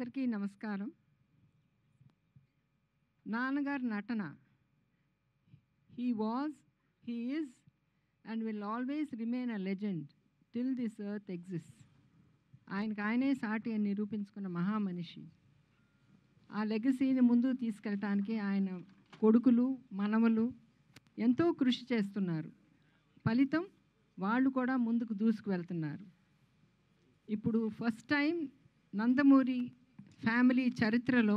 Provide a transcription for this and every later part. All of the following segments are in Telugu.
అందరికీ నమస్కారం. నాన్నగారి నటన, he was, he is and will always remain a legend till this earth exists. ఆయనకు ఆయనే సాటి అని నిరూపించుకున్న మహామనిషి. ఆ లెగసీని ముందుకు తీసుకెళ్ళటానికి ఆయన కొడుకులు మనవలు ఎంతో కృషి చేస్తున్నారు. ఫలితం వాళ్ళు కూడా ముందుకు దూసుకు వెళ్తున్నారు. ఇప్పుడు ఫస్ట్ టైం నందమూరి ఫ్యామిలీ చరిత్రలో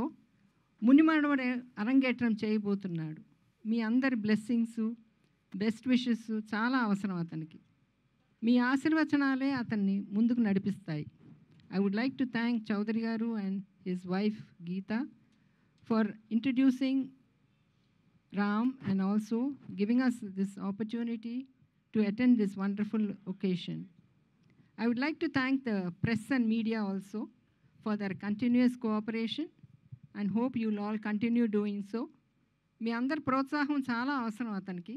మునిమనవడే అరంగేట్రం చేయబోతున్నాడు. మీ అందరి బ్లెస్సింగ్స్, బెస్ట్ విషెస్ చాలా అవసరం అతనికి. మీ ఆశీర్వచనాలే అతన్ని ముందుకు నడిపిస్తాయి. I would like to thank Chowdary garu and his wife Geetha for introducing Ram and also giving us this opportunity to attend this wonderful occasion. I would like to thank the press and media also for their continuous cooperation and hope you will all continue doing so. మీ అందరి ప్రోత్సాహం చాలా అవసరం అతనికి.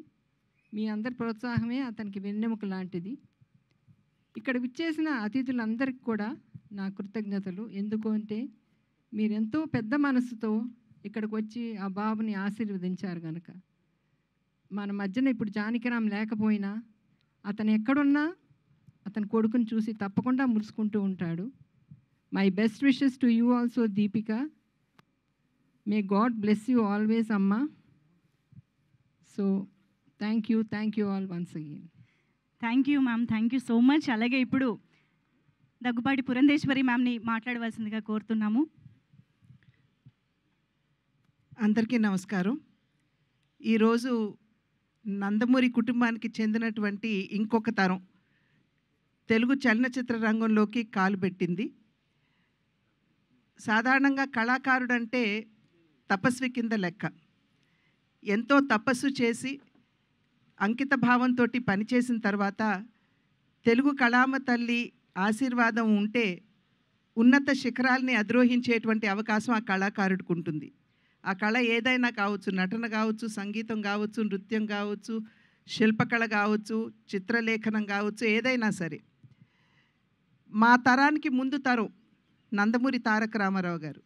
మీ అందరి ప్రోత్సాహమే అతనికి వెన్నెముక లాంటిది. ఇక్కడ విచ్చేసిన అతిథులందరికీ కూడా నా కృతజ్ఞతలు. ఎందుకంటే మీరెంతో పెద్ద మనసుతో ఇక్కడికి వచ్చి ఆ బాబుని ఆశీర్వదించారు కనుక. మన మధ్యన ఇప్పుడు జానకిరామ్ లేకపోయినా అతను ఎక్కడున్నా అతని కొడుకుని చూసి తప్పకుండా మురుసుకుంటూ ఉంటాడు. My best wishes to you also Deepika. May God bless you always అమ్మా. So thank you all once again. Thank you ma'am, thank you so much. అలాగే ఇప్పుడు దగ్గుబాటి పురంధేశ్వరి మ్యామ్ని మాట్లాడవలసిందిగా కోరుతున్నాము. అందరికీ నమస్కారం. ఈరోజు నందమూరి కుటుంబానికి చెందినటువంటి ఇంకొక తరం తెలుగు చలనచిత్ర రంగంలోకి కాలు పెట్టింది. సాధారణంగా కళాకారుడు అంటే తపస్వి కింద లెక్క. ఎంతో తపస్సు చేసి అంకిత భావంతో పనిచేసిన తర్వాత తెలుగు కళామ తల్లి ఆశీర్వాదం ఉంటే ఉన్నత శిఖరాల్ని అధిరోహించేటువంటి అవకాశం ఆ కళాకారుడికి ఉంటుంది. ఆ కళ ఏదైనా కావచ్చు, నటన కావచ్చు, సంగీతం కావచ్చు, నృత్యం కావచ్చు, శిల్పకళ కావచ్చు, చిత్రలేఖనం కావచ్చు, ఏదైనా సరే. మా తరానికి ముందు తరం నందమూరి తారక రామారావు గారు.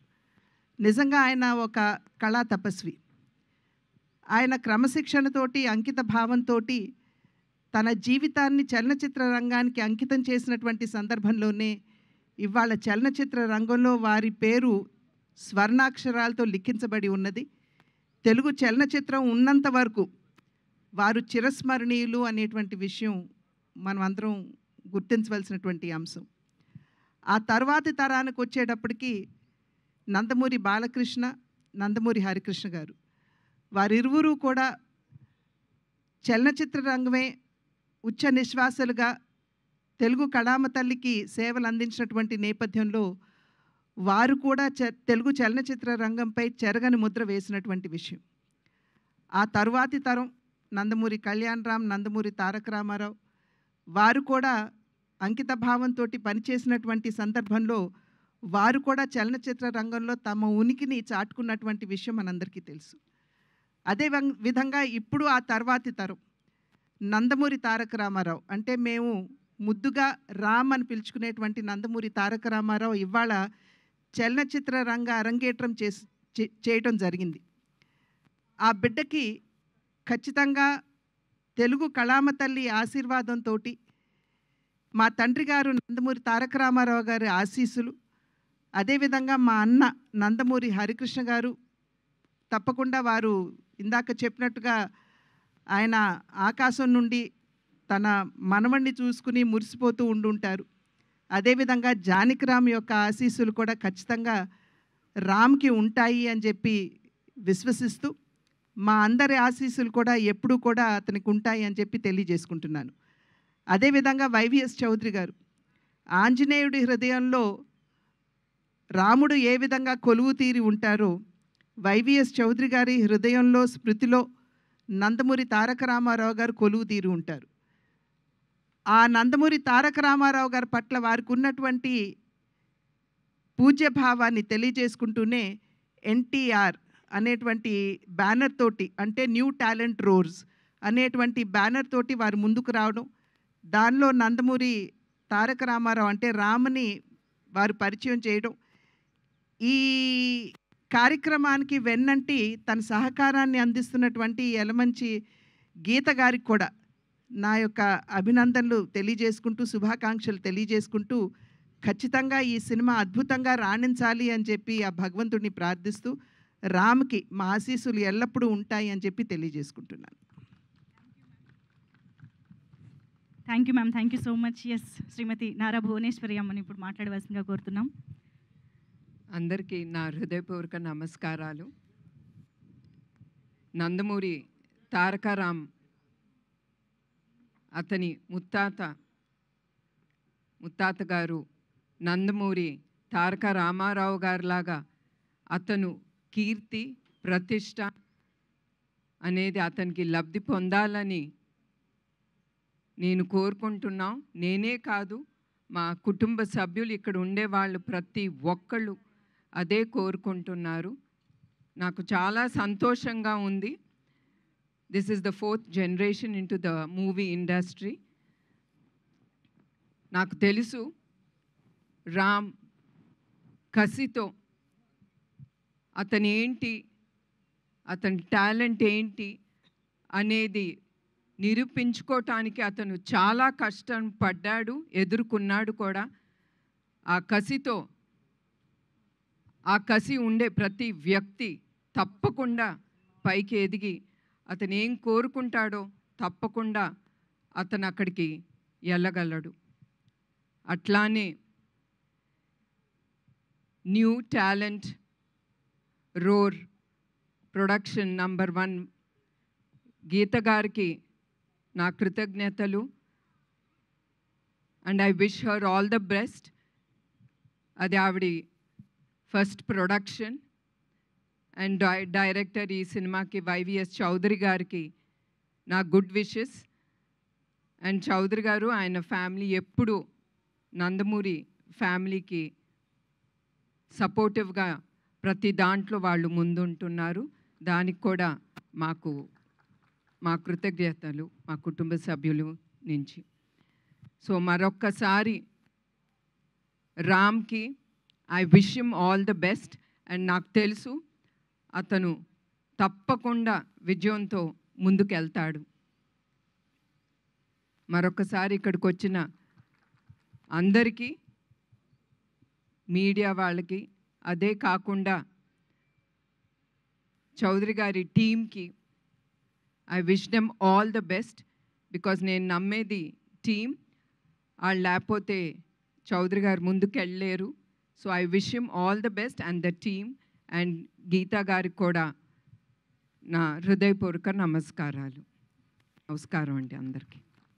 నిజంగా ఆయన ఒక కళా తపస్వి. ఆయన క్రమశిక్షణతోటి, అంకిత భావంతో తన జీవితాన్ని చలనచిత్ర రంగానికి అంకితం చేసినటువంటి సందర్భంలోనే ఇవాళ చలనచిత్ర రంగంలో వారి పేరు స్వర్ణాక్షరాలతో లిఖించబడి ఉన్నది. తెలుగు చలనచిత్రం ఉన్నంత వరకు వారు చిరస్మరణీయులు అనేటువంటి విషయం మనం అందరం గుర్తించవలసినటువంటి అంశం. ఆ తర్వాతి తరానికి వచ్చేటప్పటికి నందమూరి బాలకృష్ణ, నందమూరి హరికృష్ణ గారు, వారిరువురు కూడా చలనచిత్ర రంగమే ఉచ్చ నిశ్వాసలుగా తెలుగు కళామ తల్లికి సేవలు అందించినటువంటి నేపథ్యంలో వారు కూడా తెలుగు చలనచిత్ర రంగంపై చెరగని ముద్ర వేసినటువంటి విషయం. ఆ తరువాతి తరం నందమూరి కళ్యాణరామ్, నందమూరి తారక రామారావు వారు కూడా అంకిత భావంతో పనిచేసినటువంటి సందర్భంలో వారు కూడా చలనచిత్ర రంగంలో తమ ఉనికిని చాటుకున్నటువంటి విషయం మనందరికీ తెలుసు. అదే విధంగా ఇప్పుడు ఆ తర్వాతి తరం నందమూరి తారక రామారావు, అంటే మేము ముద్దుగా రామ్ అని పిలుచుకునేటువంటి నందమూరి తారక రామారావు ఇవాళ చలనచిత్ర రంగ అరంగేట్రం చేయటం జరిగింది. ఆ బిడ్డకి ఖచ్చితంగా తెలుగు కళామ తల్లి ఆశీర్వాదంతో, మా తండ్రి గారు నందమూరి తారక రామారావు గారి ఆశీస్సులు, అదేవిధంగా మా అన్న నందమూరి హరికృష్ణ గారు తప్పకుండా వారు ఇందాక చెప్పినట్టుగా ఆయన ఆకాశం నుండి తన మనవణ్ణి చూసుకుని మురిసిపోతూ ఉండుంటారు. అదేవిధంగా జానకిరామ్ యొక్క ఆశీస్సులు కూడా ఖచ్చితంగా రామ్కి ఉంటాయి అని చెప్పి విశ్వసిస్తూ, మా అందరి ఆశీస్సులు కూడా ఎప్పుడూ కూడా అతనికి ఉంటాయి అని చెప్పి తెలియజేసుకుంటున్నాను. అదేవిధంగా వైవిఎస్ చౌదరి గారు, ఆంజనేయుడి హృదయంలో రాముడు ఏ విధంగా కొలువు తీరి ఉంటారో వైవిఎస్ చౌదరి గారి హృదయంలో, స్మృతిలో నందమూరి తారక రామారావు గారు కొలువు తీరి ఉంటారు. ఆ నందమూరి తారక రామారావు గారి పట్ల వారికి ఉన్నటువంటి పూజ్యభావాన్ని తెలియజేసుకుంటూనే ఎన్టీఆర్ అనేటువంటి బ్యానర్ తోటి, అంటే న్యూ టాలెంట్ రోర్స్ అనేటువంటి బ్యానర్ తోటి వారు ముందుకు రావడం, దానిలో నందమూరి తారక రామారావు అంటే రామ్ని వారు పరిచయం చేయడం, ఈ కార్యక్రమానికి వెన్నంటి తన సహకారాన్ని అందిస్తున్నటువంటి యలమంచి గీత గారికి కూడా నా యొక్క అభినందనలు తెలియజేసుకుంటూ, శుభాకాంక్షలు తెలియజేసుకుంటూ, ఖచ్చితంగా ఈ సినిమా అద్భుతంగా రాణించాలి అని చెప్పి ఆ భగవంతుడిని ప్రార్థిస్తూ, రామ్కి మా ఆశీస్సులు ఎల్లప్పుడూ ఉంటాయి అని చెప్పి తెలియజేసుకుంటున్నాను. Thank you ma'am, thank you so much. Yes, Shrimati Nara Bhuvaneswari అమ్మని ఇప్పుడు మాట్లాడవలసిందిగా కోరుతున్నాం. అందరికీ నా హృదయపూర్వక నమస్కారాలు. నందమూరి తారక అతని ముత్తాత గారు నందమూరి తారక రామారావు గారిలాగా అతను కీర్తి ప్రతిష్ట అనేది అతనికి లబ్ధి పొందాలని నేను కోరుకుంటున్నాం. నేనే కాదు, మా కుటుంబ సభ్యులు, ఇక్కడ ఉండేవాళ్ళు ప్రతి ఒక్కళ్ళు అదే కోరుకుంటున్నారు. నాకు చాలా సంతోషంగా ఉంది. This is the 4th generation into the movie industry. నాకు తెలుసు రామ్ కసితో అతని టాలెంట్ ఏంటి అనేది నిరూపించుకోవటానికి అతను చాలా కష్టం పడ్డాడు, ఎదుర్కొన్నాడు కూడా. ఆ కసి ఉండే ప్రతి వ్యక్తి తప్పకుండా పైకి ఎదిగి అతను ఏం కోరుకుంటాడో తప్పకుండా అతను అక్కడికి వెళ్ళగలడు. అట్లానే new talent roar production number 1 Geetha గారికి నా కృతజ్ఞతలు. And I wish her all the best. అది ఆవిడ ఫస్ట్ ప్రొడక్షన్. అండ్ డైరెక్టర్ ఈ సినిమాకి వైవిఎస్ చౌదరి గారికి నా గుడ్ విషెస్. అండ్ చౌదరి గారు, ఆయన ఫ్యామిలీ ఎప్పుడు నందమూరి ఫ్యామిలీకి సపోర్టివ్గా ప్రతి దాంట్లో వాళ్ళు ముందుంటున్నారు. దానికి కూడా మా కృతజ్ఞతలు మా కుటుంబ సభ్యులు నుంచి. సో మరొక్కసారి రామ్కి I wish him all the best. And నాకు తెలుసు అతను తప్పకుండా విజయంతో ముందుకెళ్తాడు. మరొకసారి ఇక్కడికి వచ్చిన అందరికీ, మీడియా వాళ్ళకి, అదే కాకుండా చౌదరి గారి టీమ్కి I wish them all the best. Because నేను నమ్మేది టీమ్, వాళ్ళు లేకపోతే చౌదరి గారు ముందుకు వెళ్ళలేరు. So I wish him all the best and the team. And Geetha గారికి కూడా నా హృదయపూర్వక నమస్కారం అండి అందరికీ.